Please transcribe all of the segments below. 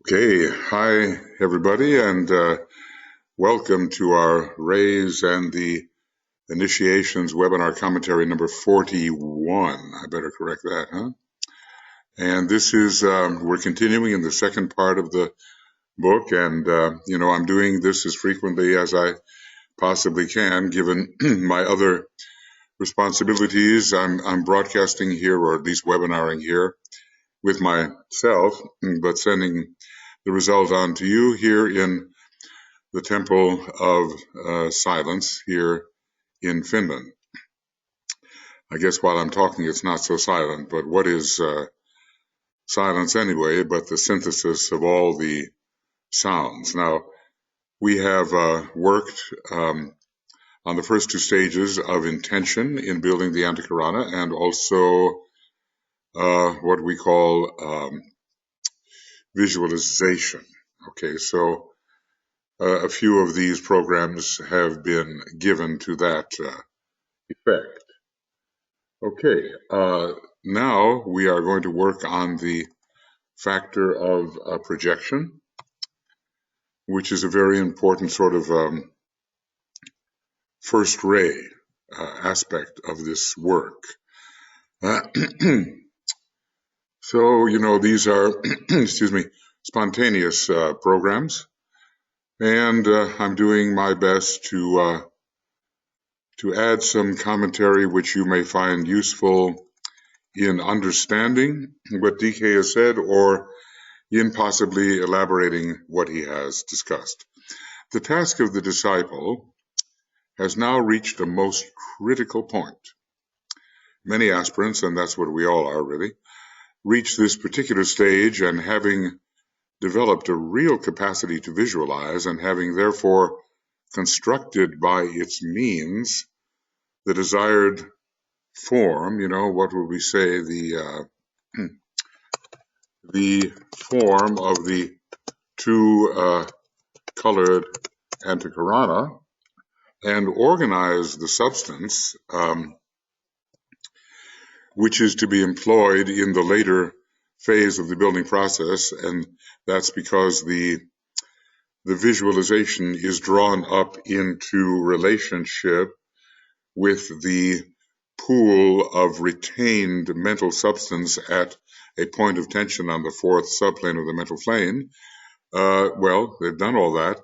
Okay, hi everybody, and welcome to our Rays and the Initiations webinar commentary number 41. I better correct that, huh? And this is, we're continuing in the second part of the book, and, I'm doing this as frequently as I possibly can, given my other responsibilities. I'm broadcasting here, or at least webinaring here with myself, but sending the result on to you here in the Temple of Silence here in Finland. I guess while I'm talking, it's not so silent, but what is silence anyway, but the synthesis of all the sounds. Now, we have worked on the first two stages of intention in building the antakarana, and also what we call visualization. Okay, so a few of these programs have been given to that effect. Okay, now we are going to work on the factor of projection, which is a very important sort of first ray aspect of this work. So, these are, excuse me, spontaneous programs, and I'm doing my best to add some commentary which you may find useful in understanding what DK has said, or in possibly elaborating what he has discussed. The task of the disciple has now reached a most critical point. Many aspirants, and that's what we all are really, reach this particular stage, and having developed a real capacity to visualize, and having therefore constructed by its means the desired form, what would we say, the form of the two colored antakarana, and organize the substance which is to be employed in the later phase of the building process. And that's because the visualization is drawn up into relationship with the pool of retained mental substance at a point of tension on the fourth subplane of the mental plane. Well, they've done all that,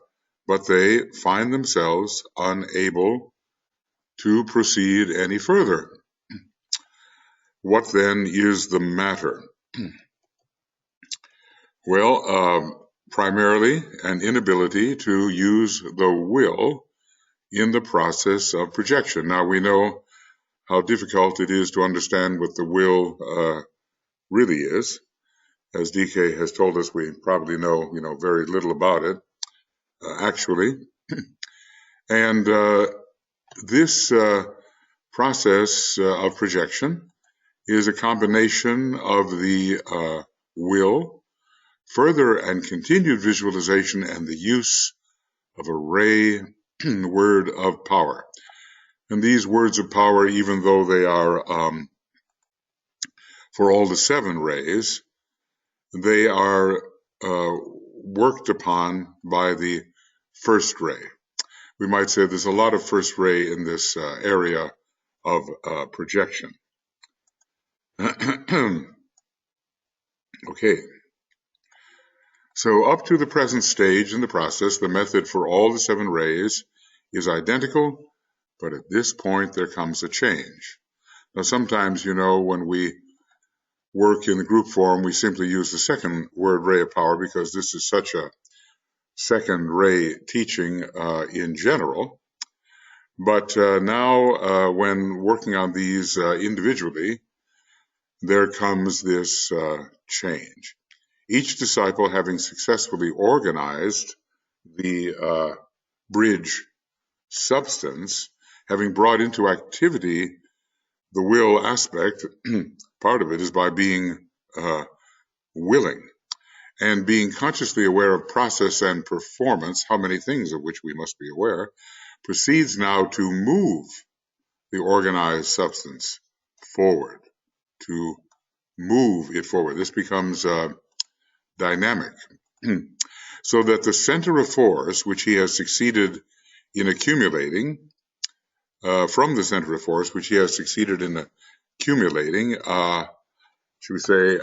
but they find themselves unable to proceed any further. What then is the matter? Well, primarily an inability to use the will in the process of projection. Now, we know how difficult it is to understand what the will really is. As DK has told us, we probably know, very little about it, actually. And this process of projection is a combination of the will, further and continued visualization, and the use of a ray word of power. And these words of power, even though they are for all the 7 rays, they are worked upon by the first ray. We might say there's a lot of first ray in this area of projection. Okay. So up to the present stage in the process, the method for all the 7 rays is identical, but at this point there comes a change. Now sometimes, when we work in the group form, we simply use the second word ray of power because this is such a second ray teaching in general. But now when working on these individually, there comes this change. Each disciple, having successfully organized the bridge substance, having brought into activity the will aspect, part of it is by being willing and being consciously aware of process and performance, how many things of which we must be aware, proceeds now to move the organized substance forward, to move it forward. This becomes dynamic. So that the center of force, which he has succeeded in accumulating, from the center of force, which he has succeeded in accumulating, should we say,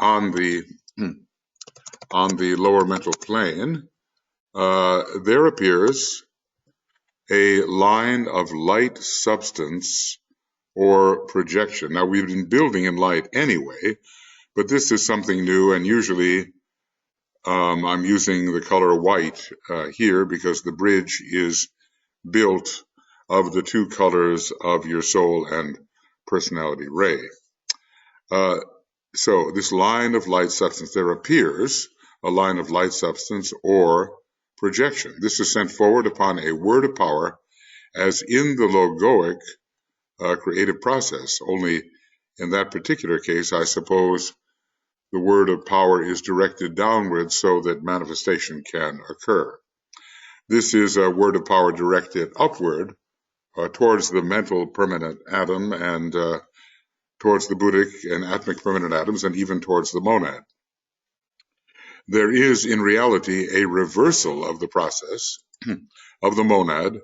on the lower mental plane, there appears a line of light substance or projection. Now, we've been building in light anyway, but this is something new, and usually I'm using the color white here because the bridge is built of the two colors of your soul and personality ray. So this line of light substance, there appears a line of light substance or projection. This is sent forward upon a word of power as in the logoic creative process. Only in that particular case, I suppose the word of power is directed downwards so that manifestation can occur. This is a word of power directed upward towards the mental permanent atom and towards the buddhic and atmic permanent atoms and even towards the monad. There is in reality a reversal of the process of the monad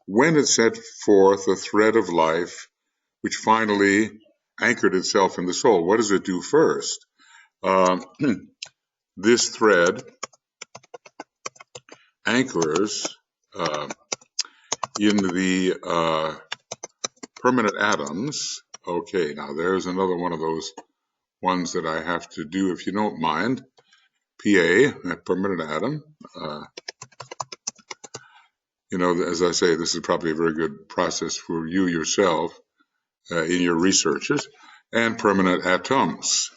when it set forth a thread of life which finally anchored itself in the soul. What does it do first? This thread anchors in the permanent atoms. Okay, now there's another one of those ones that I have to do, if you don't mind. PA, that permanent atom. As I say, this is probably a very good process for you yourself in your researches. And permanent atoms.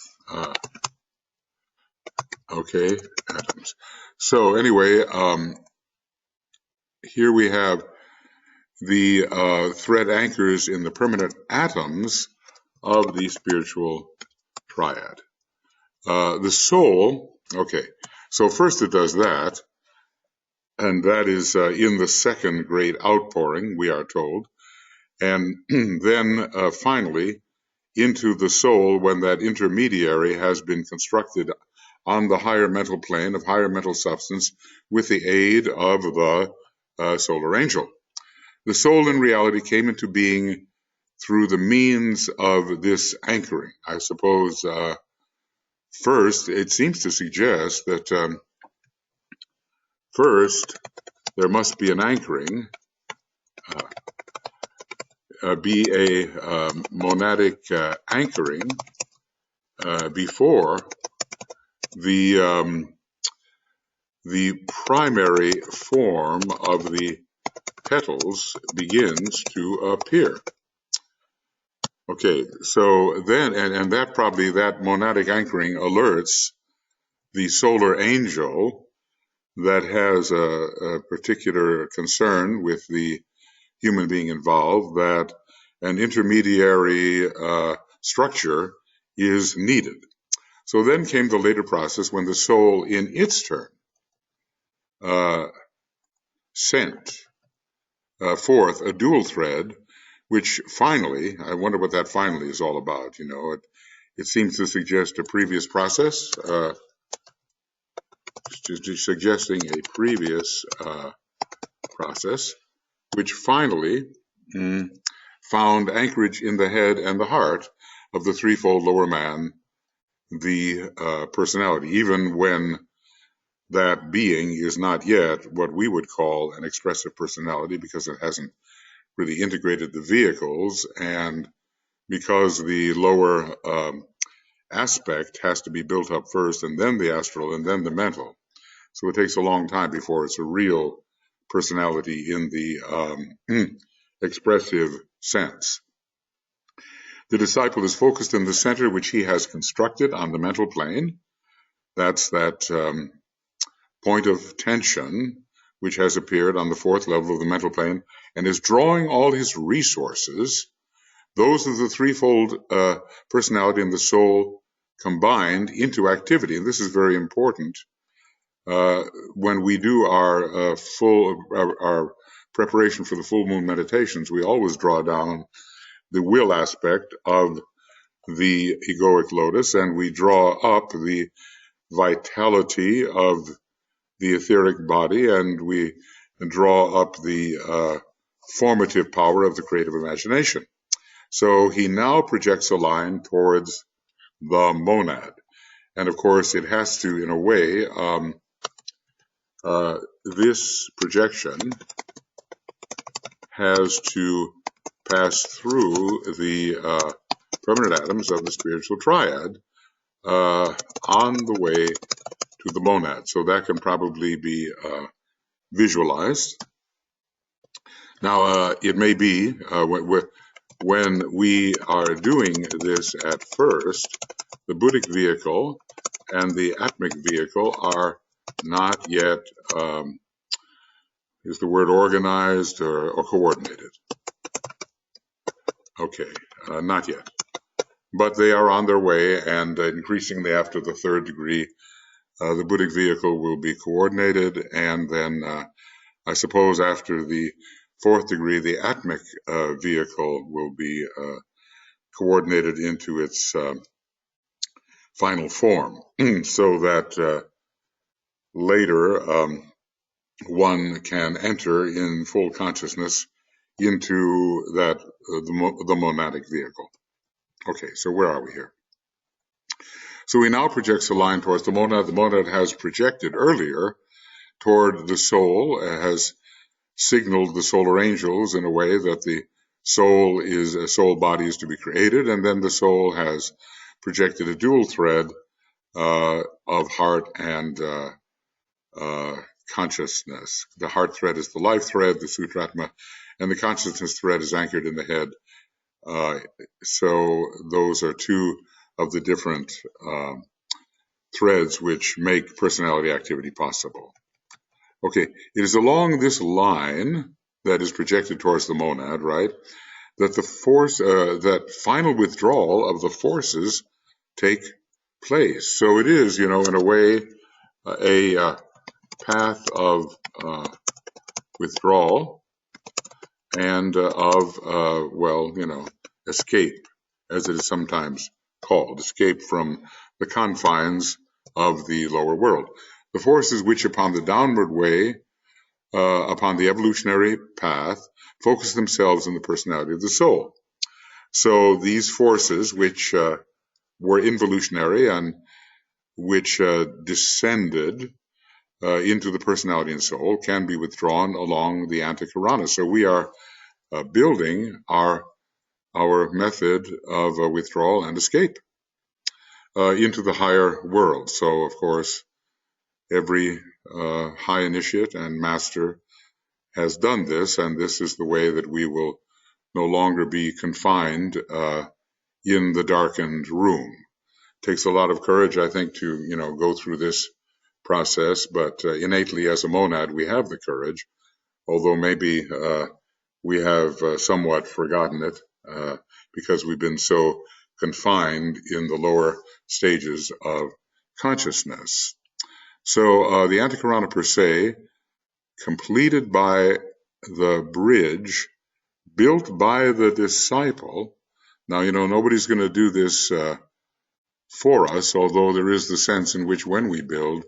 Okay, atoms. So anyway, here we have the thread anchors in the permanent atoms of the spiritual triad. The soul, okay, so first it does that, and that is in the second great outpouring, we are told, and then finally into the soul when that intermediary has been constructed on the higher mental plane of higher mental substance with the aid of the solar angel. The soul in reality came into being through the means of this anchoring. I suppose first it seems to suggest that first there must be an anchoring, be a monadic anchoring before the primary form of the petals begins to appear. Okay, so then, and that probably, that monadic anchoring alerts the solar angel that has a particular concern with the human being involved, that an intermediary structure is needed. So then came the later process when the soul in its turn sent forth a dual thread, which finally, I wonder what that finally is all about. It seems to suggest a previous process, suggesting a previous process, which finally found anchorage in the head and the heart of the threefold lower man, the personality, even when that being is not yet what we would call an expressive personality, because it hasn't really integrated the vehicles, and because the lower aspect has to be built up first, and then the astral, and then the mental. So it takes a long time before it's a real personality in the expressive sense. The disciple is focused in the center which he has constructed on the mental plane. That's that point of tension which has appeared on the fourth level of the mental plane, and is drawing all his resources. Those are the threefold personality and the soul combined into activity. And this is very important. When we do our preparation for the full moon meditations, we always draw down the will aspect of the egoic lotus, and we draw up the vitality of the etheric body, and we draw up the formative power of the creative imagination. So he now projects a line towards the monad. And of course, it has to, in a way, this projection has to pass through the permanent atoms of the spiritual triad on the way to the monad. So that can probably be visualized. Now, it may be when we are doing this at first, the buddhic vehicle and the atmic vehicle are not yet, is the word organized or coordinated? Okay, not yet. But they are on their way, and increasingly after the third degree, the buddhic vehicle will be coordinated, and then I suppose after the fourth degree, the atmic vehicle will be coordinated into its final form, so that later one can enter in full consciousness into that the monadic vehicle. Okay, so where are we here? So he now projects a line towards the monad. The monad has projected earlier toward the soul, has signaled the solar angels in a way that the soul body is to be created, and then the soul has projected a dual thread of heart and consciousness. The heart thread is the life thread, the sutratma, and the consciousness thread is anchored in the head. So those are two of the different threads which make personality activity possible. Okay, it is along this line that is projected towards the monad, right, that the force, that final withdrawal of the forces take place. So it is, in a way, a path of withdrawal and of, escape, as it is sometimes called, escape from the confines of the lower world. The forces which upon the downward way, upon the evolutionary path, focus themselves on the personality of the soul. So these forces which were involutionary and which descended into the personality and soul can be withdrawn along the antakarana. So we are building our method of withdrawal and escape into the higher world. So, of course, every high initiate and master has done this, and this is the way that we will no longer be confined in the darkened room. It takes a lot of courage, I think, to go through this process, but innately as a monad we have the courage, although maybe we have somewhat forgotten it because we've been so confined in the lower stages of consciousness. So the antakarana per se, completed by the bridge built by the disciple. Now, nobody's going to do this for us, although there is the sense in which when we build,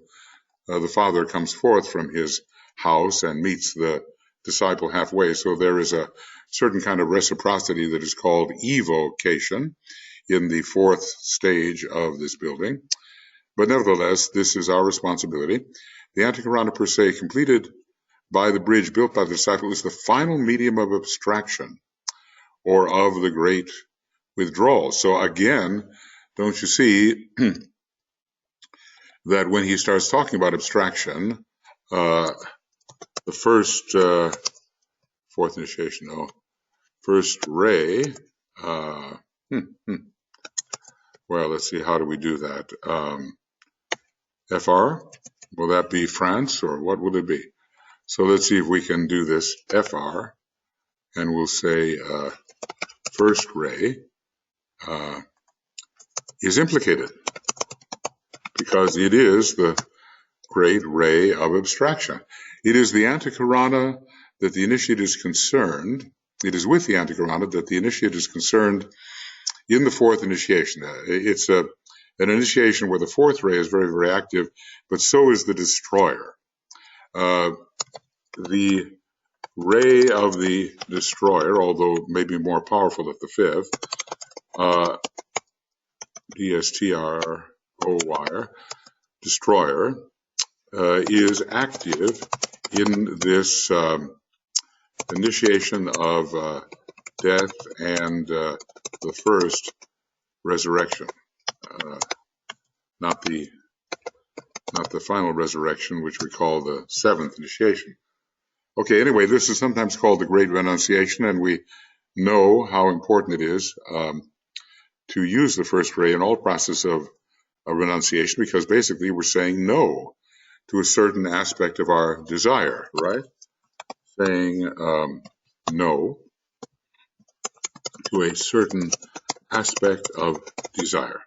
the Father comes forth from his house and meets the disciple halfway. So there is a certain kind of reciprocity that is called evocation in the fourth stage of this building. But nevertheless, this is our responsibility. The antakarana per se, completed by the bridge built by the disciple, is the final medium of abstraction or of the great withdrawal. So again, don't you see that when he starts talking about abstraction, the first fourth initiation, first ray, well, let's see, how do we do that? FR, will that be France, or what would it be? So let's see if we can do this. FR, and we'll say first ray is implicated, because it is the great ray of abstraction. It is the antakarana that the initiate is concerned. It is with the antakarana that the initiate is concerned in the fourth initiation. It's an initiation where the fourth ray is very, very active, but so is the destroyer. The ray of the destroyer, although maybe more powerful at the fifth, DSTROY, destroyer, is active in this initiation of death and the first resurrection, not the final resurrection, which we call the seventh initiation. Okay, anyway, this is sometimes called the Great Renunciation, and we know how important it is to use the first ray in all process of renunciation, because basically we're saying no to a certain aspect of our desire, right? Saying no to a certain aspect of desire.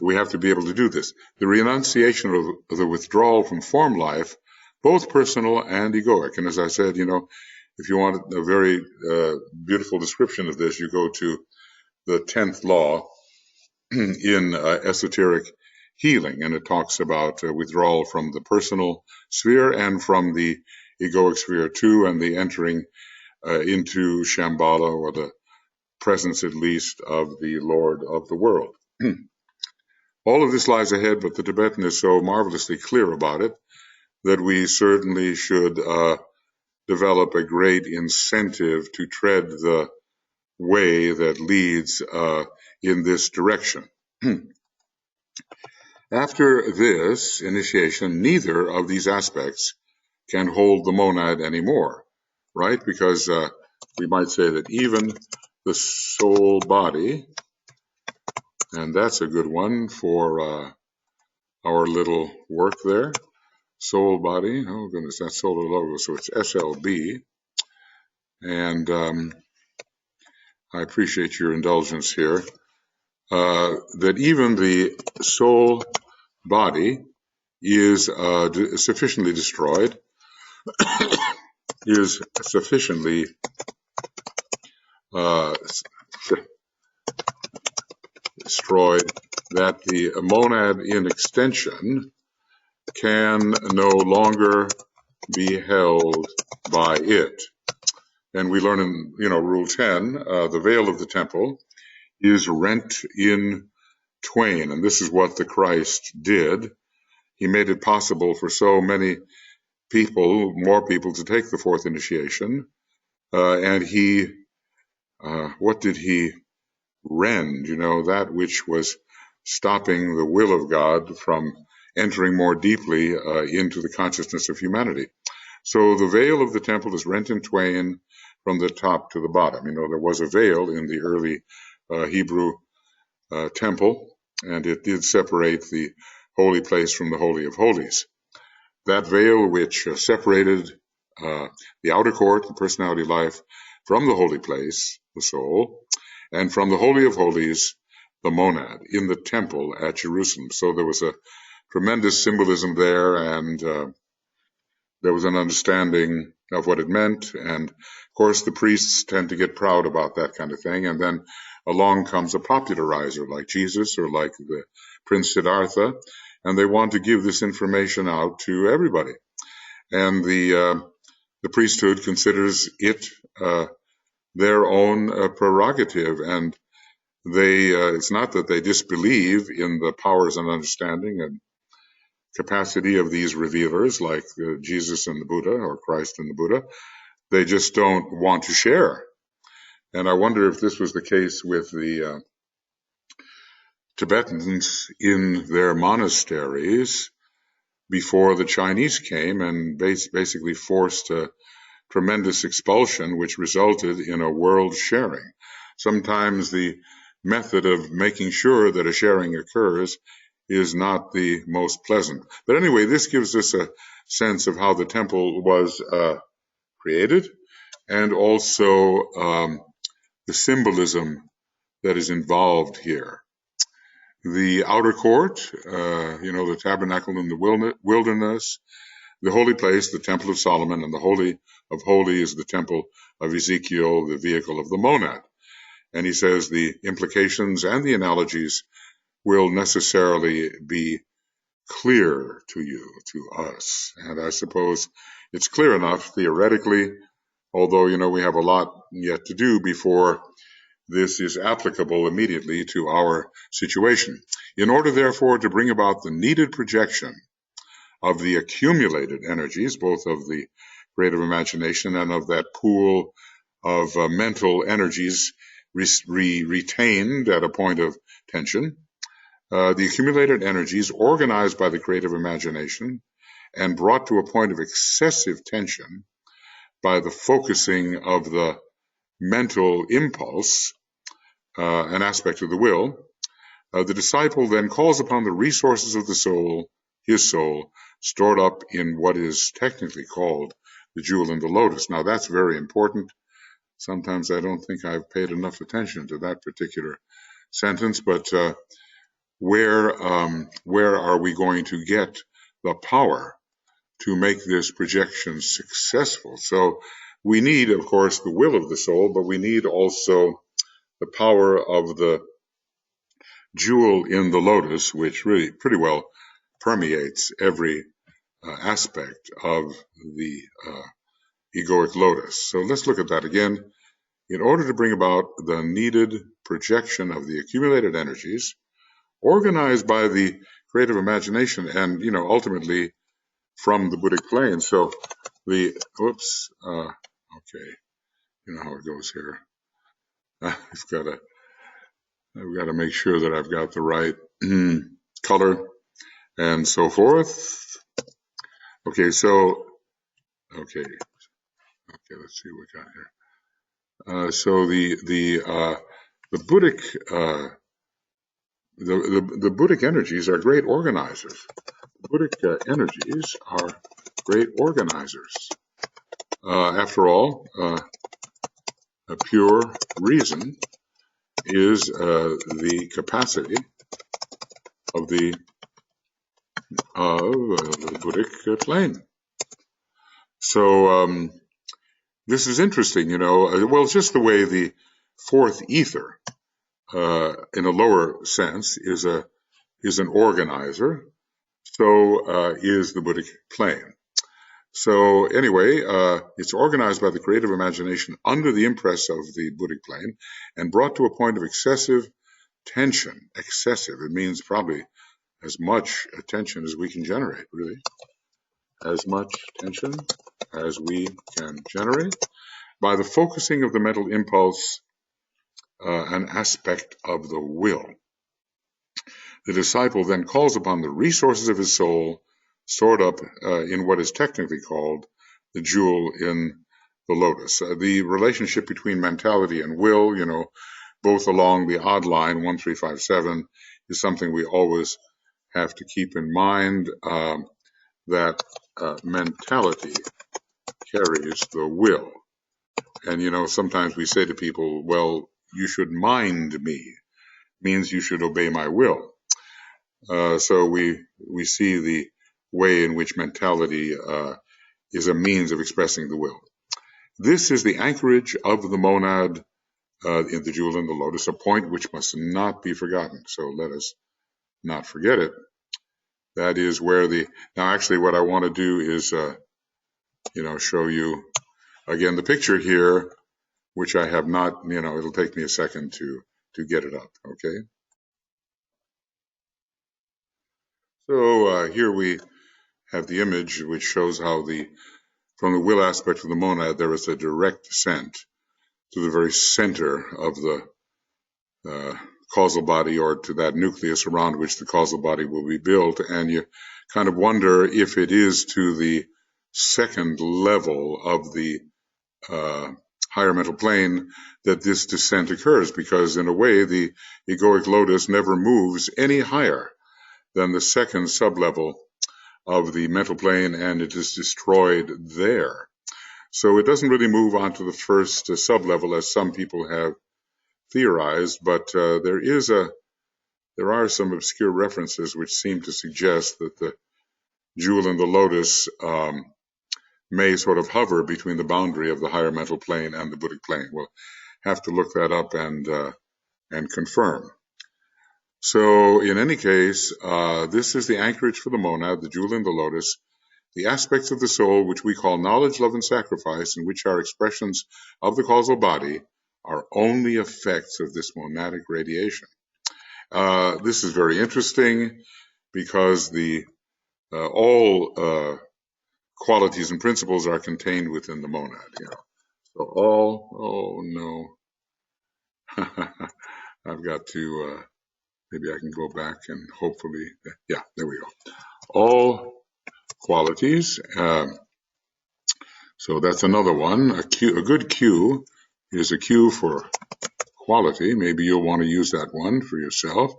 We have to be able to do this. The renunciation of the withdrawal from form life, both personal and egoic. And as I said, you know, if you want a very beautiful description of this, you go to the 10th law in esoteric healing, and it talks about withdrawal from the personal sphere and from the egoic sphere too, and the entering into Shambhala, or the presence at least of the Lord of the world. All of this lies ahead, but the Tibetan is so marvelously clear about it that we certainly should develop a great incentive to tread the way that leads in this direction. After this initiation, neither of these aspects can hold the monad anymore, right? Because we might say that even the soul body, and that's a good one for our little work there, soul body, oh goodness, that's solar logo, so it's SLB, and I appreciate your indulgence here, that even the soul body is sufficiently destroyed, is sufficiently destroyed that the monad in extension can no longer be held by it. And we learn in, Rule 10, the veil of the temple is rent in twain. And this is what the Christ did. He made it possible for so many people, more people, to take the fourth initiation. And he, what did he rend? That which was stopping the will of God from entering more deeply into the consciousness of humanity. So the veil of the temple is rent in twain from the top to the bottom. There was a veil in the early Hebrew temple, and it did separate the holy place from the Holy of Holies. That veil which separated the outer court, the personality life, from the holy place, the soul, and from the Holy of Holies, the monad, in the temple at Jerusalem. So there was a tremendous symbolism there, and there was an understanding of what it meant. And of course, the priests tend to get proud about that kind of thing. And then along comes a popularizer like Jesus or like the Prince Siddhartha, and they want to give this information out to everybody. And the priesthood considers it their own prerogative, and they it's not that they disbelieve in the powers and understanding and capacity of these revealers like Jesus and the Buddha, or Christ and the Buddha. They just don't want to share. And I wonder if this was the case with the Tibetans in their monasteries before the Chinese came and basically forced a tremendous expulsion, which resulted in a world sharing. Sometimes the method of making sure that a sharing occurs is not the most pleasant. But anyway, this gives us a sense of how the temple was created, and also the symbolism that is involved here. The outer court, the tabernacle in the wilderness, the holy place, the temple of Solomon, and the Holy of Holies, the temple of Ezekiel, the vehicle of the monad. And he says the implications and the analogies will necessarily be clear to you, to us. And I suppose it's clear enough theoretically, although, we have a lot yet to do before this is applicable immediately to our situation. In order, therefore, to bring about the needed projection of the accumulated energies, both of the creative imagination and of that pool of mental energies retained at a point of tension, the accumulated energies organized by the creative imagination and brought to a point of excessive tension by the focusing of the mental impulse, an aspect of the will, the disciple then calls upon the resources of the soul, his soul, stored up in what is technically called the jewel in the lotus. Now that's very important. Sometimes I don't think I've paid enough attention to that particular sentence, but where are we going to get the power to make this projection successful? So we need, of course, the will of the soul, but we need also the power of the jewel in the lotus, which really pretty well permeates every aspect of the egoic lotus. So let's look at that again. In order to bring about the needed projection of the accumulated energies, organized by the creative imagination and, ultimately from the Buddhic plane. So okay, you know how it goes here. I've got to make sure that I've got the right color and so forth. Okay, so, okay, let's see what we got here. So the Buddhic, the Buddhic energies are great organizers. The Buddhic energies are great organizers. After all, a pure reason is the capacity of the Buddhic plane. So this is interesting, well, it's just the way the fourth ether, in a lower sense, is an organizer. So is the Buddhic plane. So anyway, it's organized by the creative imagination under the impress of the Buddhic plane and brought to a point of excessive tension. Excessive, it means probably as much attention as we can generate, really. As much tension as we can generate by the focusing of the mental impulse, an aspect of the will. The disciple then calls upon the resources of his soul stored up in what is technically called the jewel in the lotus. The relationship between mentality and will, both along the odd line 1, 3, 5, 7, is something we always have to keep in mind, that mentality carries the will. And, sometimes we say to people, well, you should mind me, means you should obey my will. So we see the way in which mentality is a means of expressing the will. This is the anchorage of the monad in the jewel in the lotus, a point which must not be forgotten. So let us not forget it. That is where now actually what I want to do is, show you again the picture here, which I have not, it'll take me a second to get it up, okay? So here we have the image which shows how from the will aspect of the monad, there is a direct descent to the very center of the causal body, or to that nucleus around which the causal body will be built. And you kind of wonder if it is to the second level of the higher mental plane that this descent occurs, because in a way the egoic lotus never moves any higher than the second sublevel of the mental plane, and it is destroyed there. So it doesn't really move on to the first sublevel as some people have theorized, but there are some obscure references which seem to suggest that the jewel in the lotus may sort of hover between the boundary of the higher mental plane and the Buddhic plane. We'll have to look that up and confirm. So in any case, this is the anchorage for the monad, the jewel in the lotus, the aspects of the soul which we call knowledge, love, and sacrifice, and which are expressions of the causal body, are only effects of this monadic radiation. This is very interesting because all qualities and principles are contained within the monad. So oh no, I've got to, maybe I can go back and hopefully, yeah, there we go. All qualities. So that's another one. A good Q is a Q for quality. Maybe you'll want to use that one for yourself.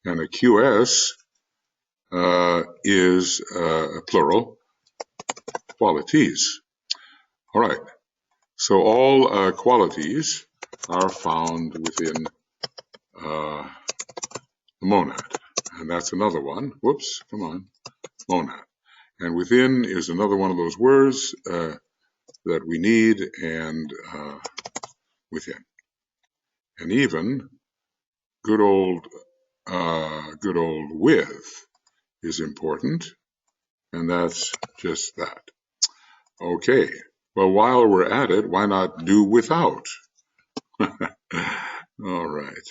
And a QS is a plural, qualities. All right. So all qualities are found within the monad. And that's another one. Whoops, come on. Monad. And within is another one of those words that we need, and within. And even good old with is important, and that's just that. Okay, well, while we're at it, why not do without? All right,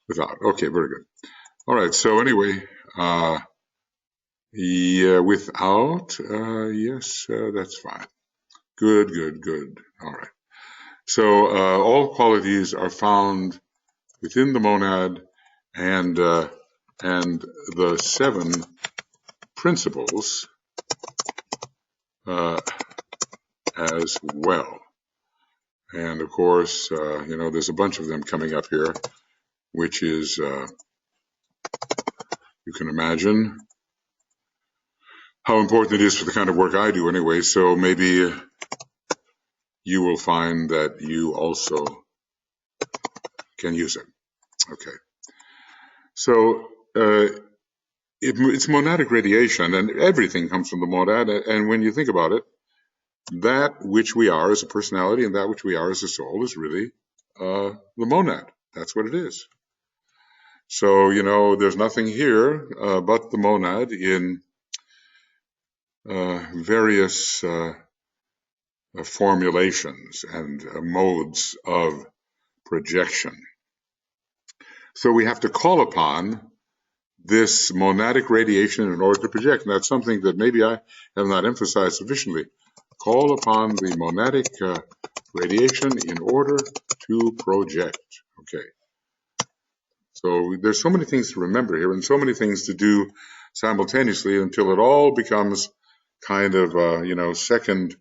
without. Okay, very good. All right, so anyway, yeah, without, yes, that's fine. Good. All right. So all qualities are found within the monad, and the 7 principles as well. And of course, there's a bunch of them coming up here, which is, you can imagine how important it is for the kind of work I do anyway. So maybe you will find that you also can use it. Okay. So it's monadic radiation, and everything comes from the monad. And when you think about it, that which we are as a personality and that which we are as a soul is really the monad. That's what it is. So, there's nothing here but the monad in various formulations and modes of projection. So we have to call upon this monadic radiation in order to project. And that's something that maybe I have not emphasized sufficiently. Call upon the monadic radiation in order to project. Okay. So there's so many things to remember here and so many things to do simultaneously until it all becomes kind of, second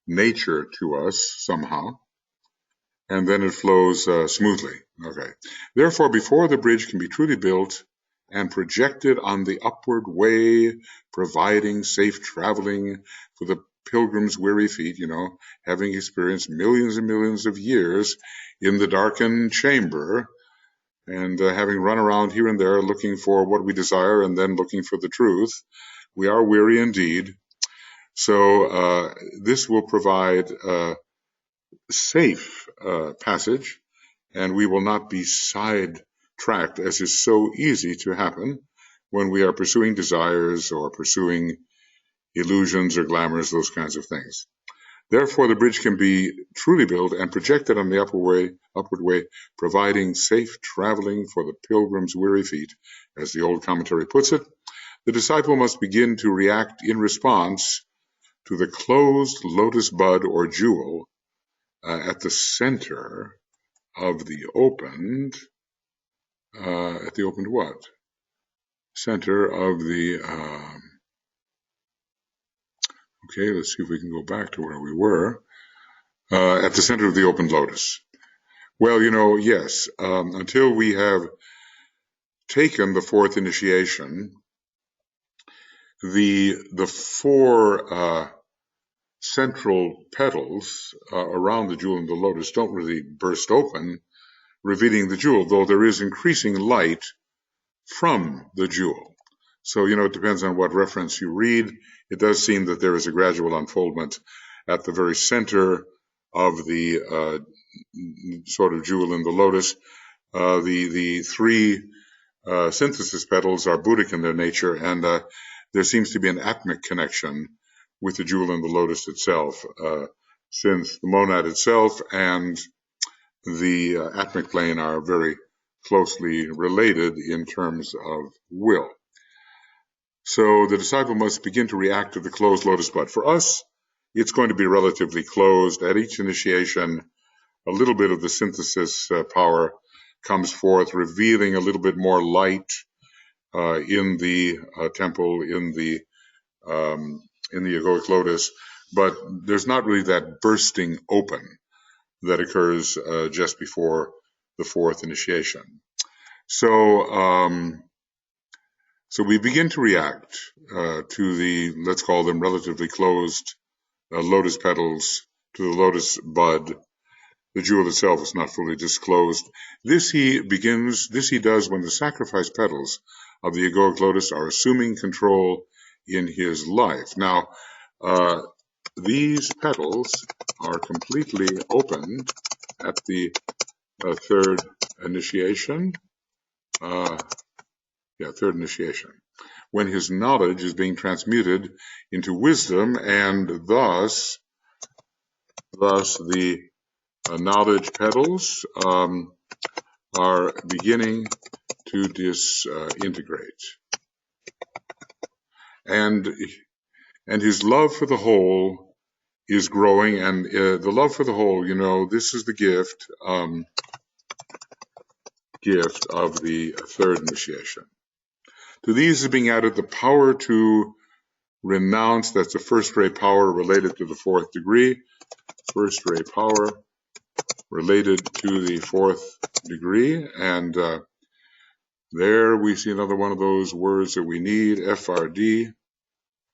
nature to us somehow. And then it flows smoothly. Okay. Therefore, before the bridge can be truly built and projected on the upward way, providing safe traveling for the pilgrim's weary feet, having experienced millions and millions of years in the darkened chamber, and having run around here and there looking for what we desire and then looking for the truth, we are weary indeed. So this will provide safe passage, and we will not be sidetracked, as is so easy to happen when we are pursuing desires or pursuing illusions or glamours, those kinds of things. Therefore, the bridge can be truly built and projected on the upward way, providing safe traveling for the pilgrim's weary feet, as the old commentary puts it. The disciple must begin to react in response to the closed lotus bud or jewel at the center of the opened, what? Center of the, okay, let's see if we can go back to where we were, at the center of the opened lotus. Well, yes, until we have taken the 4th initiation, the 4 central petals around the jewel in the lotus don't really burst open, revealing the jewel, though there is increasing light from the jewel. So, it depends on what reference you read. It does seem that there is a gradual unfoldment at the very center of the sort of jewel in the lotus. The three synthesis petals are buddhic in their nature, and there seems to be an atmic connection with the jewel in the lotus itself, since the monad itself and the atmic plane are very closely related in terms of will. So the disciple must begin to react to the closed lotus bud. For us, it's going to be relatively closed. At each initiation, a little bit of the synthesis power comes forth, revealing a little bit more light in the temple, in the egoic lotus, but there's not really that bursting open that occurs just before the fourth initiation. So we begin to react to the, let's call them relatively closed lotus petals, to the lotus bud. The jewel itself is not fully disclosed. This he does when the sacrifice petals of the egoic lotus are assuming control in his life. Now, these petals are completely open at the third initiation. Third initiation, when his knowledge is being transmuted into wisdom, and thus the knowledge petals are beginning to disintegrate, and his love for the whole is growing. And the love for the whole, this is the gift of the third initiation. To these is being added the power to renounce. That's the first ray power related to the fourth degree. First ray power related to the fourth degree. And there we see another one of those words that we need, FRD,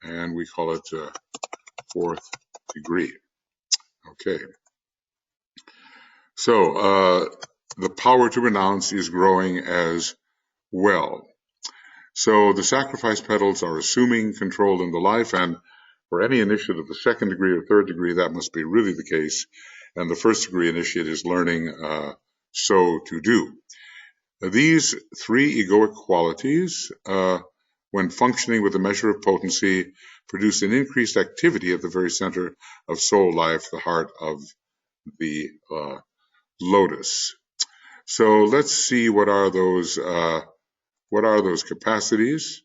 and we call it fourth degree. Okay. So the power to renounce is growing as well. So the sacrifice petals are assuming control in the life, and for any initiate of the second degree or third degree, that must be really the case. And the first degree initiate is learning so to do. These three egoic qualities, when functioning with a measure of potency, produce an increased activity at the very center of soul life, the heart of the lotus. So let's see what are those capacities,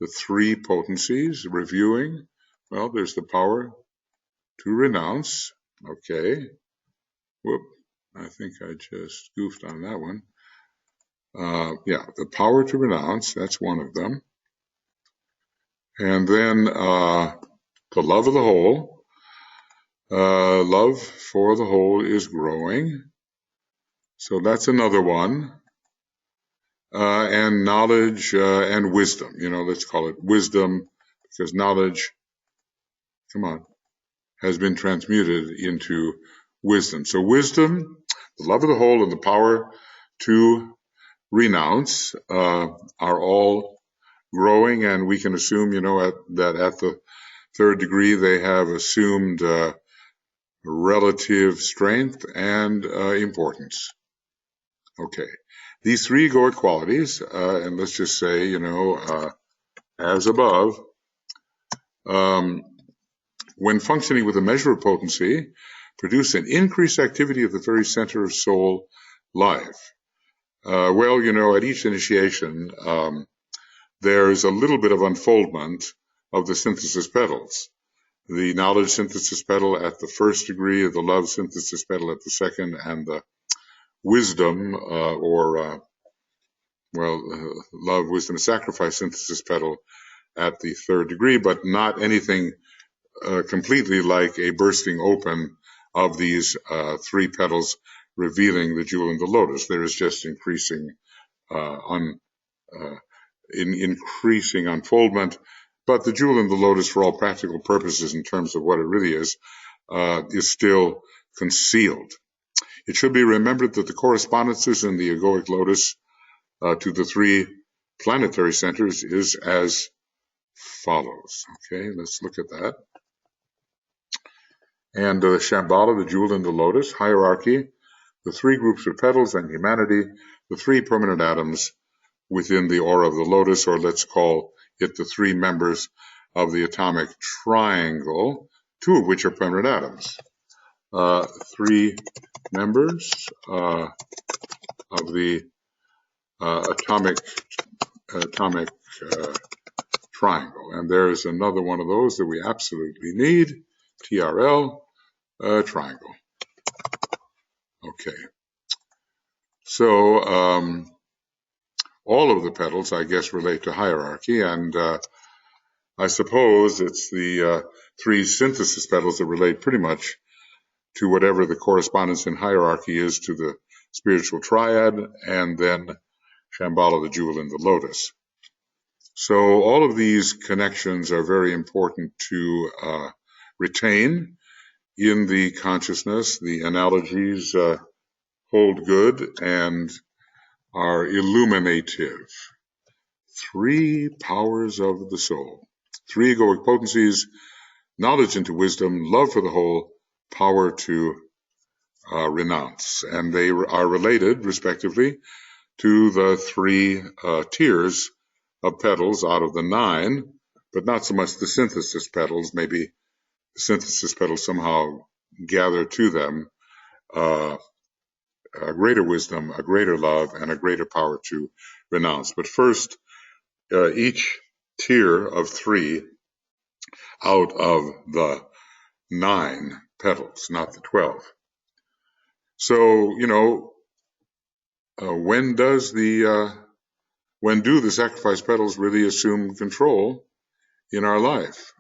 the three potencies, reviewing. Well, there's the power to renounce. Okay. Whoop. I think I just goofed on that one. The power to renounce, that's one of them. And then the love of the whole. Love for the whole is growing. So that's another one. And knowledge and wisdom. Let's call it wisdom, because knowledge, has been transmuted into wisdom. So wisdom, the love of the whole, and the power to renounce are all growing, and we can assume, that at the third degree they have assumed relative strength and importance. Okay. These three egoic qualities, and let's just say, as above, when functioning with a measure of potency, produce an increased activity at the very center of soul life. At each initiation, there's a little bit of unfoldment of the synthesis petals. The knowledge synthesis petal at the first degree, the love synthesis petal at the second, and the wisdom, love, wisdom, and sacrifice synthesis petal at the third degree, but not anything completely like a bursting open of these three petals revealing the jewel in the lotus. There is just increasing unfoldment, but the jewel in the lotus, for all practical purposes in terms of what it really is still concealed. It should be remembered that the correspondences in the egoic lotus to the three planetary centers is as follows. Okay, let's look at that. And Shambhala, the jewel in the lotus, hierarchy. the three groups of petals and humanity, the three permanent atoms within the aura of the lotus, or let's call it the three members of the atomic triangle, two of which are permanent atoms. Three members of the atomic triangle. And there's another one of those that we absolutely need, TRL, triangle. Okay. So all of the petals, I guess, relate to hierarchy, and I suppose it's the three synthesis petals that relate pretty much to whatever the correspondence in hierarchy is to the spiritual triad, and then Shambhala, the jewel in the lotus. So all of these connections are very important to retain in the consciousness. The analogies hold good and are illuminative. Three powers of the soul. Three egoic potencies: knowledge into wisdom, love for the whole, power to renounce. And they are related, respectively, to the three tiers of petals out of the 9, but not so much the synthesis petals. Maybe the synthesis petals somehow gather to them a greater wisdom, a greater love, and a greater power to renounce. But first, each tier of 3 out of the 9 petals, not the 12. So, when do the sacrifice petals really assume control in our life?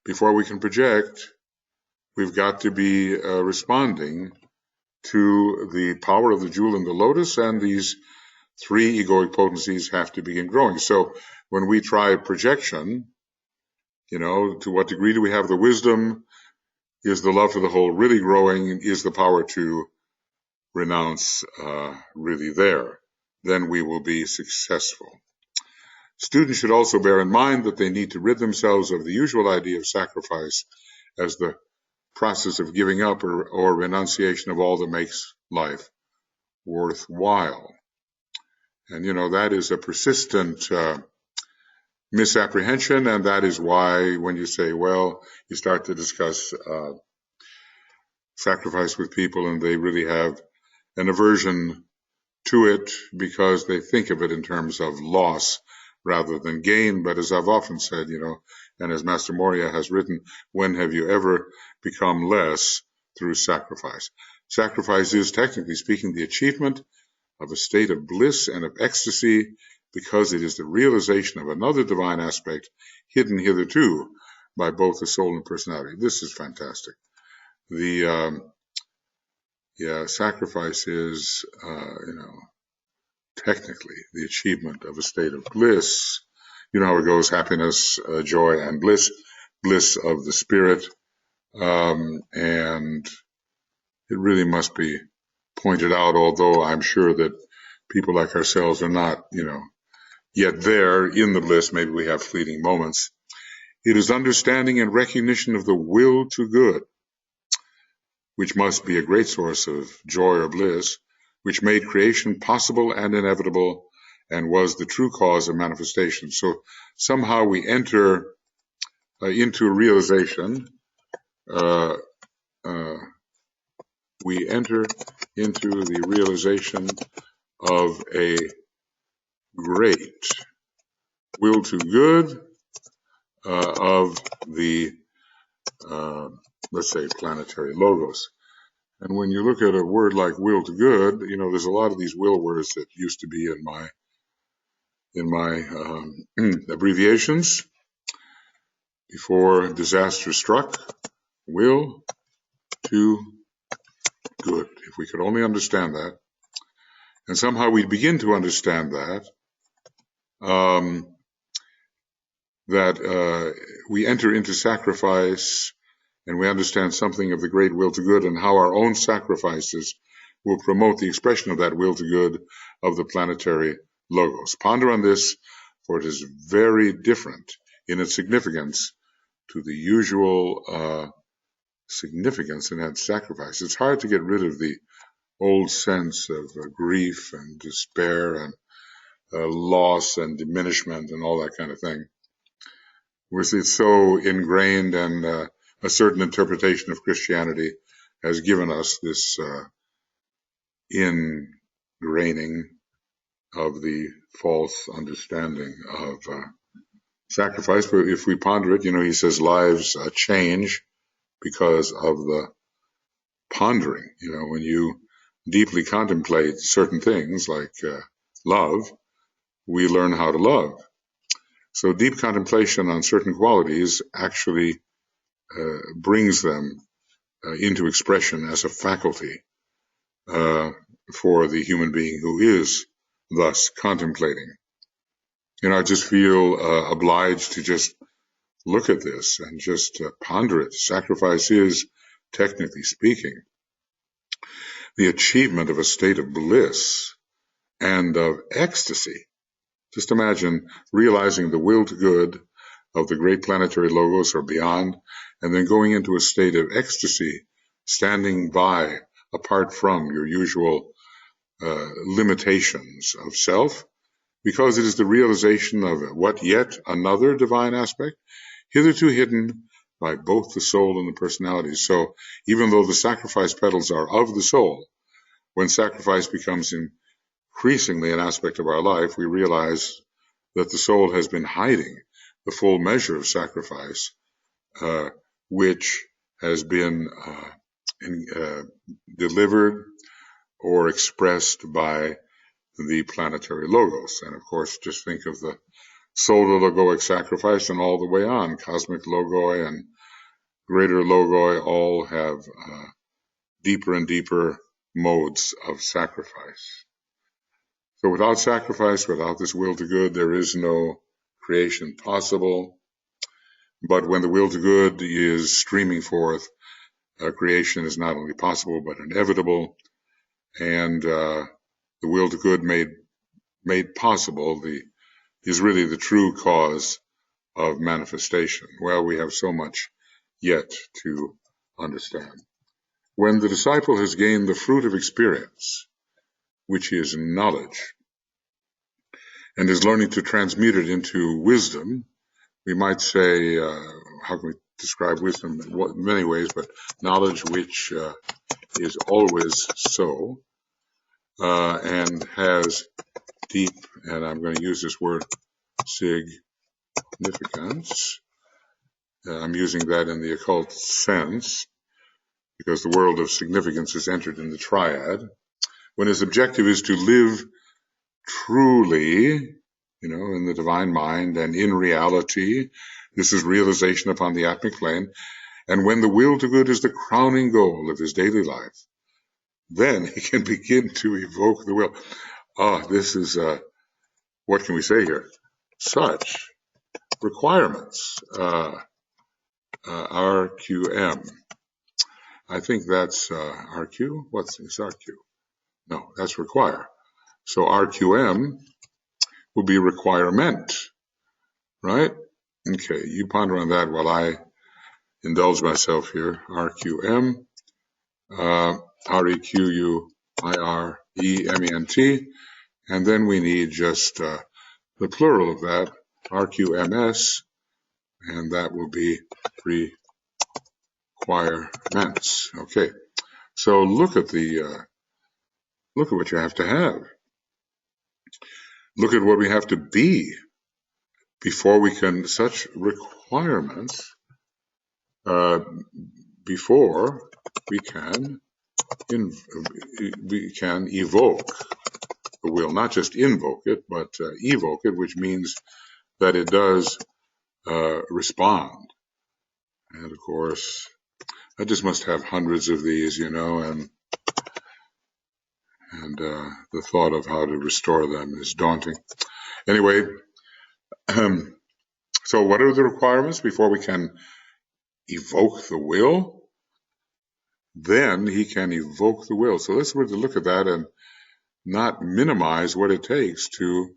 Before we can project, we've got to be responding to the power of the jewel in the lotus, and these 3 egoic potencies have to begin growing. So when we try projection, to what degree do we have the wisdom? Is the love for the whole really growing? Is the power to renounce really there? Then we will be successful. Students should also bear in mind that they need to rid themselves of the usual idea of sacrifice as the process of giving up or renunciation of all that makes life worthwhile. And, that is a persistent misapprehension, and that is why when you say, well, you start to discuss sacrifice with people and they really have an aversion to it because they think of it in terms of loss rather than gain. But as I've often said, and as Master Moria has written, when have you ever become less through sacrifice? Sacrifice is, technically speaking, the achievement of a state of bliss and of ecstasy, because it is the realization of another divine aspect hidden hitherto by both the soul and personality. This is fantastic. The sacrifice is, technically the achievement of a state of bliss. You know how it goes: happiness, joy, and bliss of the spirit. And it really must be pointed out, although I'm sure that people like ourselves are not, yet there in the bliss. Maybe we have fleeting moments. It is understanding and recognition of the will to good, which must be a great source of joy or bliss, which made creation possible and inevitable and was the true cause of manifestation. So somehow we enter into a realization, we enter into the realization of a great will to good of the, let's say, planetary logos. And when you look at a word like will to good, there's a lot of these will words that used to be in my abbreviations before disaster struck. Will to good. If we could only understand that, and somehow we begin to understand that, we enter into sacrifice and we understand something of the great will to good and how our own sacrifices will promote the expression of that will to good of the planetary logos. Ponder on this, for it is very different in its significance to the usual significance in that sacrifice. It's hard to get rid of the old sense of grief and despair and loss and diminishment and all that kind of thing. It's so ingrained, and a certain interpretation of Christianity has given us this ingraining of the false understanding of sacrifice. But if we ponder it, he says lives change because of the pondering. When you deeply contemplate certain things like love, we learn how to love. So deep contemplation on certain qualities actually brings them into expression as a faculty for the human being who is thus contemplating. I just feel obliged to just look at this and just ponder it. Sacrifice is, technically speaking, the achievement of a state of bliss and of ecstasy. Just imagine realizing the will to good of the great planetary logos or beyond, and then going into a state of ecstasy, standing by, apart from your usual limitations of self, because it is the realization of what yet another divine aspect, hitherto hidden by both the soul and the personality. So even though the sacrifice petals are of the soul, when sacrifice becomes increasingly an aspect of our life, we realize that the soul has been hiding the full measure of sacrifice, which has been delivered or expressed by the planetary logos. And of course, just think of the solar logoic sacrifice and all the way on. Cosmic logoi and greater logoi all have deeper and deeper modes of sacrifice. So without sacrifice, without this will to good, there is no creation possible. But when the will to good is streaming forth, creation is not only possible but inevitable. And the will to good made possible is really the true cause of manifestation. Well, we have so much yet to understand. When the disciple has gained the fruit of experience, which is knowledge, and is learning to transmute it into wisdom, we might say, how can we describe wisdom in many ways, but knowledge which is always so, and has deep, and I'm going to use this word, significance. I'm using that in the occult sense, because the world of significance is entered in the triad, when his objective is to live truly, in the divine mind and in reality. This is realization upon the atmic plane. And when the will to good is the crowning goal of his daily life, then he can begin to evoke the will. This is, what can we say here? Such requirements. RQM. I think that's RQ. What's RQ? No, that's require. So RQM will be requirement, right? Okay, you ponder on that while I indulge myself here. RQM, REQUIREMENT, and then we need just the plural of that, RQMS, and that will be requirements. Okay, so look at what you have to have. Look at what we have to be before we can, such requirements, before we can evoke the will, not just invoke it, but evoke it, which means that it does respond. And of course, I just must have hundreds of these, and the thought of how to restore them is daunting. Anyway, so what are the requirements before we can evoke the will? Then he can evoke the will. So let's really look at that and not minimize what it takes to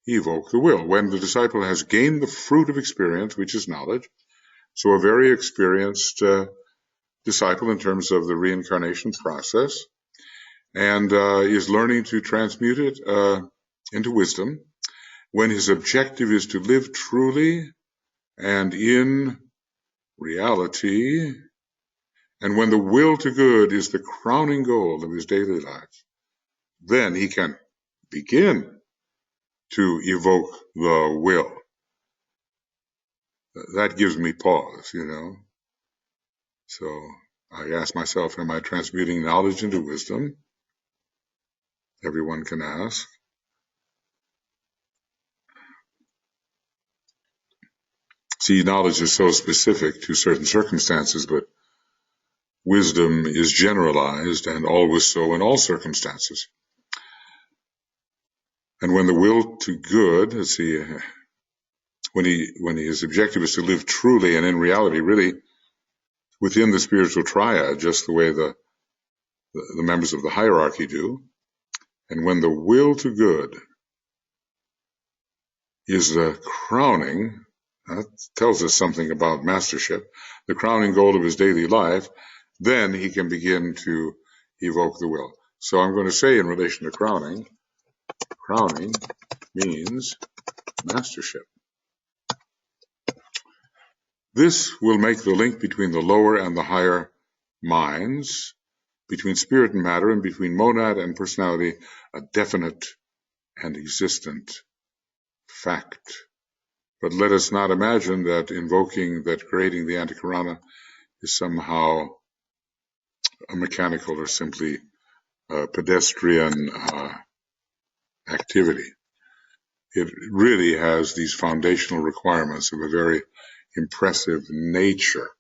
evoke the will. When the disciple has gained the fruit of experience, which is knowledge, so a very experienced disciple in terms of the reincarnation process, and is learning to transmute it into wisdom when his objective is to live truly and in reality, and when the will to good is the crowning goal of his daily life. Then he can begin to evoke the will. That gives me pause, So I ask myself, am I transmuting knowledge into wisdom? Everyone can ask. See, knowledge is so specific to certain circumstances, but wisdom is generalized and always so in all circumstances. And when the will to good, when his objective is to live truly and in reality, really within the spiritual triad, just the way the members of the hierarchy do, and when the will to good is the crowning, that tells us something about mastership, the crowning goal of his daily life, then he can begin to evoke the will. So I'm going to say in relation to crowning means mastership. This will make the link between the lower and the higher minds, between spirit and matter, and between monad and personality, a definite and existent fact. But let us not imagine that creating the antakarana is somehow a mechanical or simply pedestrian activity. It really has these foundational requirements of a very impressive nature.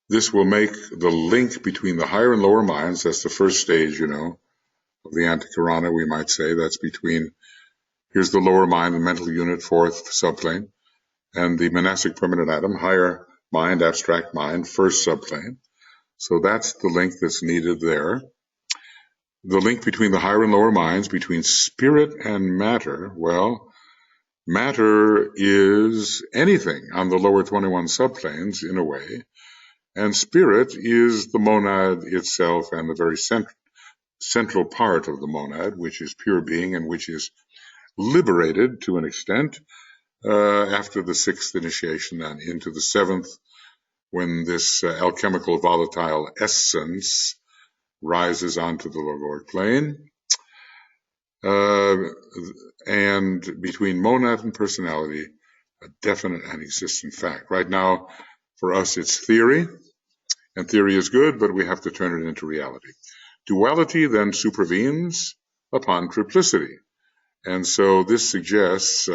This will make the link between the higher and lower minds. That's the first stage, of the antakarana, we might say. That's here's the lower mind, the mental unit, fourth subplane, and the monastic permanent atom, higher mind, abstract mind, first subplane. So that's the link that's needed there. The link between the higher and lower minds, between spirit and matter, well, matter is anything on the lower 21 subplanes in a way, and spirit is the monad itself and the very central part of the monad, which is pure being and which is liberated to an extent after the sixth initiation and into the seventh, when this alchemical volatile essence rises onto the logoic plane. And between monad and personality, a definite and existent fact. Right now, for us, it's theory, and theory is good, but we have to turn it into reality. Duality then supervenes upon triplicity. And so this suggests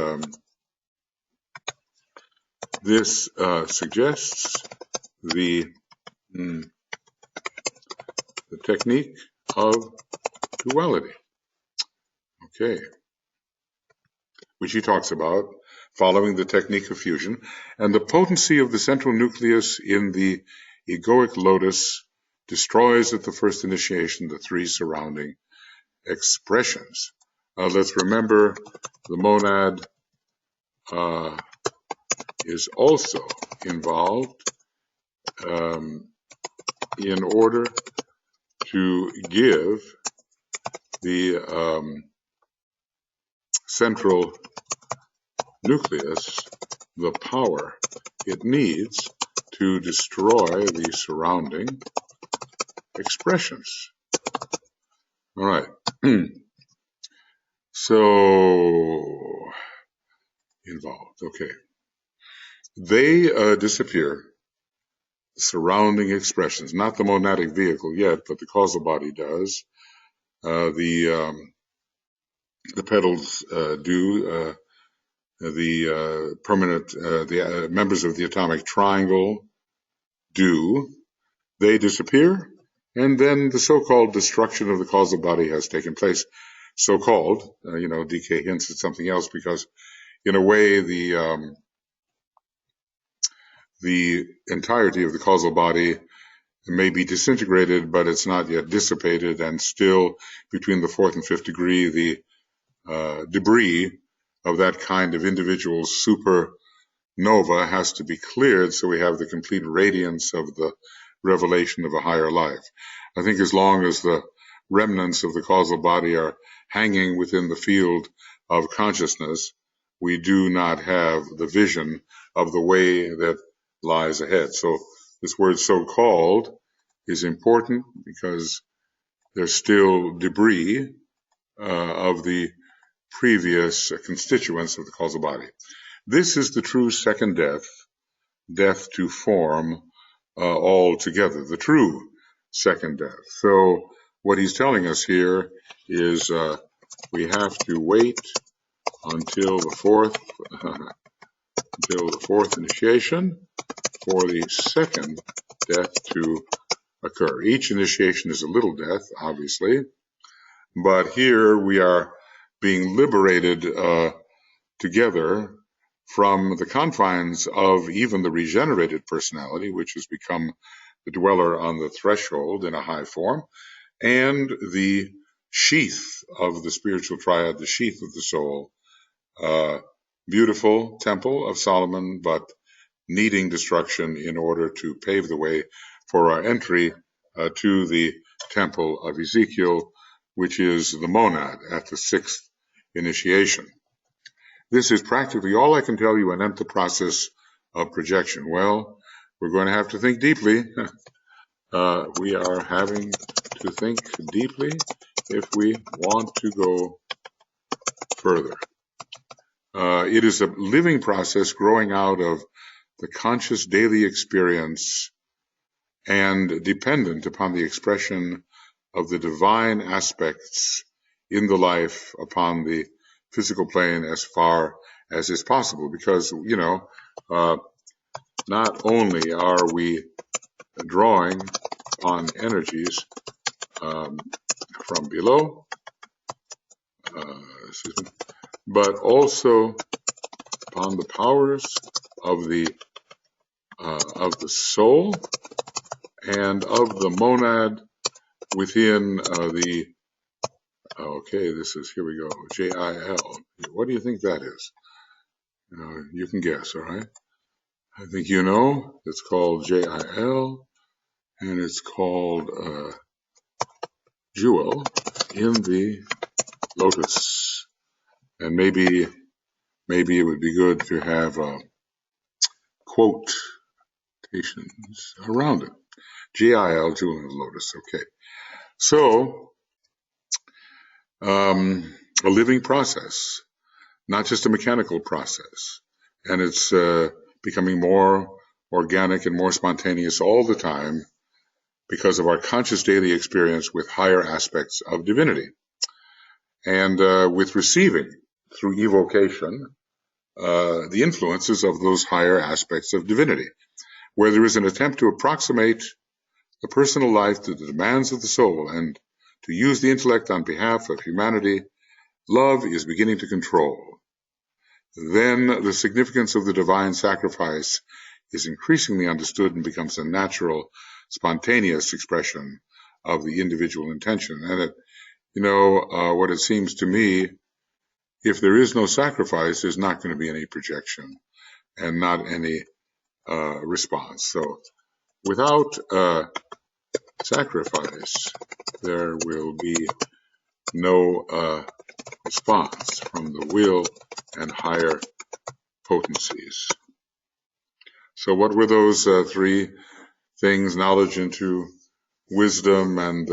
the technique of duality, which he talks about following the technique of fusion, and the potency of the central nucleus in the egoic lotus destroys at the first initiation the three surrounding expressions. Let's remember the monad is also involved in order to give the central nucleus the power it needs to destroy the surrounding expressions. All right. So, involved, They disappear, the surrounding expressions, not the monadic vehicle yet, but the causal body does. The petals do. The permanent, the members of the atomic triangle do. They disappear, and then the so-called destruction of the causal body has taken place. So-called, DK hints at something else, because in a way the entirety of the causal body may be disintegrated, but it's not yet dissipated, and still between the fourth and fifth degree, the debris of that kind of individual supernova has to be cleared so we have the complete radiance of the revelation of a higher life. I think as long as the remnants of the causal body are hanging within the field of consciousness, we do not have the vision of the way that lies ahead. So this word so-called is important because there's still debris of the previous constituents of the causal body. This is the true second death, death to form altogether, the true second death. So what he's telling us here is we have to wait until the fourth initiation for the second death to occur. Each initiation is a little death, obviously, but here we are being liberated together from the confines of even the regenerated personality, which has become the dweller on the threshold in a high form, and the sheath of the spiritual triad, the sheath of the soul. Beautiful temple of Solomon, but needing destruction in order to pave the way for our entry to the temple of Ezekiel, which is the monad at the sixth initiation. This is practically all I can tell you anent the process of projection. Well, we're going to have to think deeply. We are having to think deeply if we want to go further. It is a living process growing out of the conscious daily experience and dependent upon the expression of the divine aspects in the life upon the physical plane as far as is possible. Because, not only are we drawing on energies from below, but also upon the powers of the soul and of the monad within here we go, JIL. What do you think that is? You can guess, all right? I think you know. It's called JIL, and it's called jewel in the lotus. And maybe it would be good to have quotations around it. JIL, jewel in the lotus. Okay. So, a living process, not just a mechanical process. And it's becoming more organic and more spontaneous all the time because of our conscious daily experience with higher aspects of divinity. And with receiving, through evocation, the influences of those higher aspects of divinity, where there is an attempt to approximate the personal life to the demands of the soul and to use the intellect on behalf of humanity. Love is beginning to control. Then the significance of the divine sacrifice is increasingly understood and becomes a natural, spontaneous expression of the individual intention. And what it seems to me, if there is no sacrifice, there's not going to be any projection and not any response. So without sacrifice, there will be no response from the will and higher potencies. So what were those three things? Knowledge into wisdom and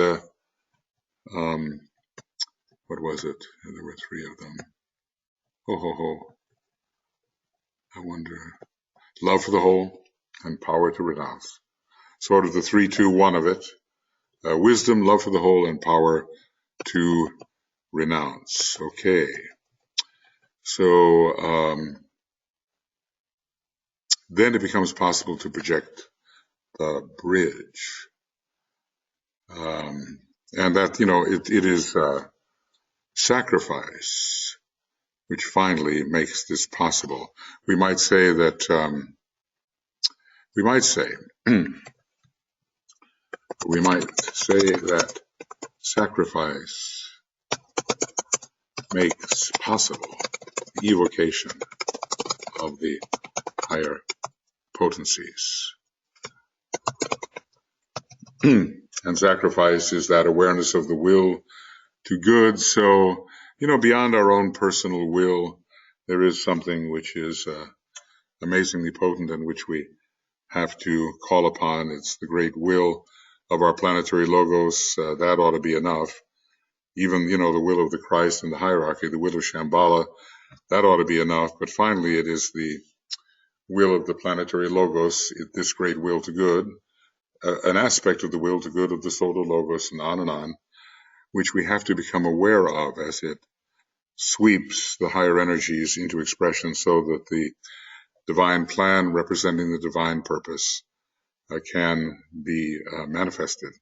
what was it? There were three of them. I wonder. Love for the whole and power to renounce. Sort of the 3, 2, 1 of it. Wisdom, love for the whole, and power to renounce. Okay. So then it becomes possible to project the bridge. And that, it is sacrifice which finally makes this possible. We might say that sacrifice makes possible evocation of the higher potencies. And sacrifice is that awareness of the will to good. So, beyond our own personal will, there is something which is amazingly potent and which we have to call upon. It's the great will of our planetary logos. That ought to be enough. Even, the will of the Christ in the hierarchy, the will of Shambhala, that ought to be enough. But finally, it is the will of the planetary logos, this great will to good, an aspect of the will to good of the solar logos, and on, which we have to become aware of as it sweeps the higher energies into expression so that the divine plan representing the divine purpose can be manifested.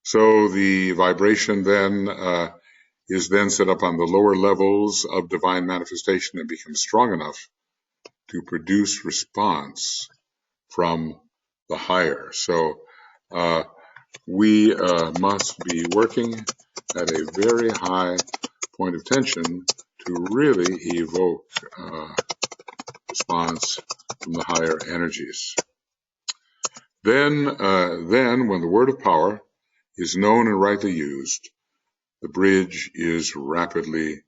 So the vibration then is then set up on the lower levels of divine manifestation and becomes strong enough to produce response from the higher. So we must be working at a very high point of tension to really evoke response from the higher energies. Then when the word of power is known and rightly used, the bridge is rapidly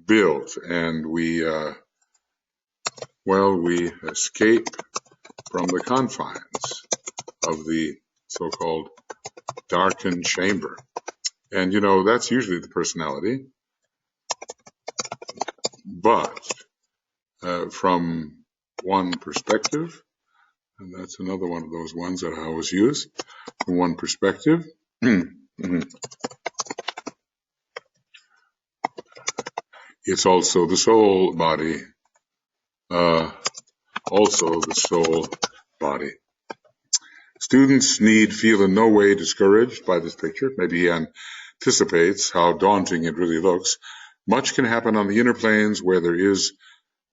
built, and we escape from the confines of the so-called darkened chamber. And, that's usually the personality. But from one perspective, and that's another one of those ones that I always use, from one perspective, it's also the soul body, Students need feel in no way discouraged by this picture. Maybe he anticipates how daunting it really looks. Much can happen on the inner planes where there is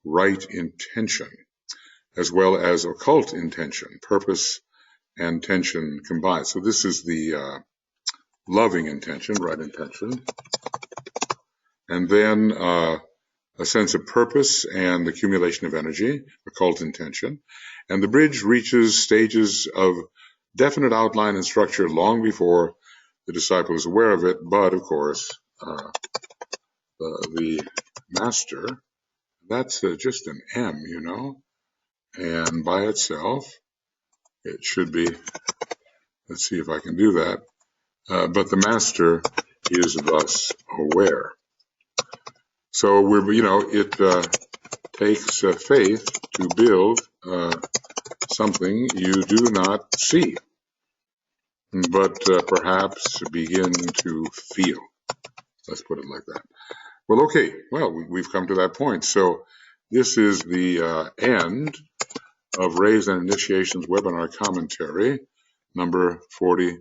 right intention, as well as occult intention, purpose and tension combined. So this is the loving intention, right intention. And then a sense of purpose and accumulation of energy, occult intention. And the bridge reaches stages of definite outline and structure long before the disciple is aware of it. But, of course, the master, that's just an M, and by itself, it should be, let's see if I can do that, but the master is thus aware. So it takes faith to build something you do not see, but perhaps begin to feel. Let's put it like that. Well, okay. Well, we've come to that point. So this is the end of Rays and Initiations webinar commentary, number 40.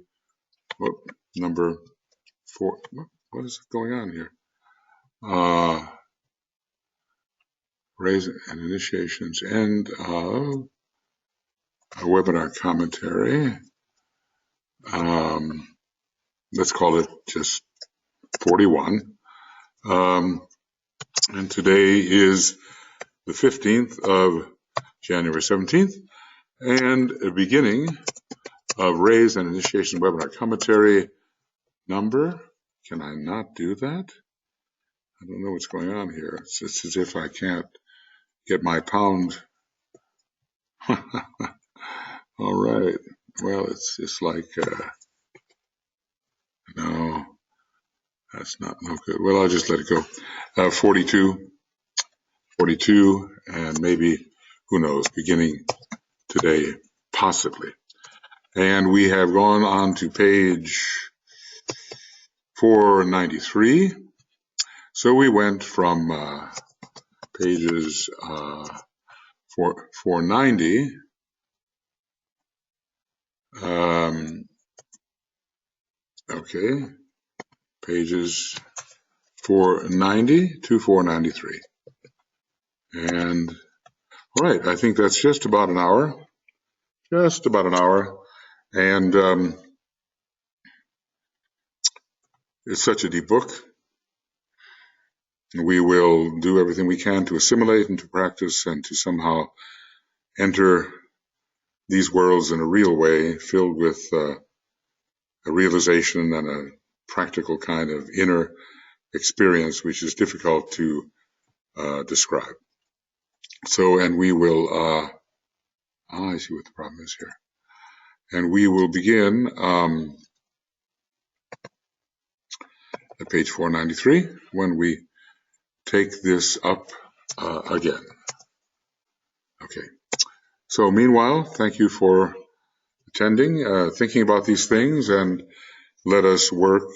Number 4. What is going on here? Rays and Initiations, end of a webinar commentary. Let's call it just 41. And today is the 15th of January 17th, and a beginning of Rays and Initiation webinar commentary number. Can I not do that? I don't know what's going on here. It's as if I can't get my pound. All right. Well, it's like, no, that's no good. Well, I'll just let it go. 42, and maybe, who knows, beginning today, possibly. And we have gone on to page 493. So we went from pages 490 okay, pages 490 to 493. And all right, I think that's just about an hour. And it's such a deep book. We will do everything we can to assimilate and to practice and to somehow enter these worlds in a real way, filled with a realization and a practical kind of inner experience, which is difficult to describe. So, and we will, I see what the problem is here. And we will begin at page 493 when we take this up again. Okay. So meanwhile, thank you for attending, thinking about these things, and let us work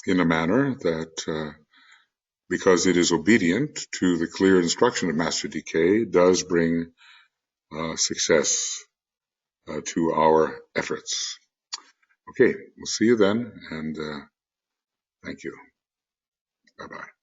in a manner that, because it is obedient to the clear instruction of Master DK, does bring success to our efforts. Okay, we'll see you then, and thank you. Bye-bye.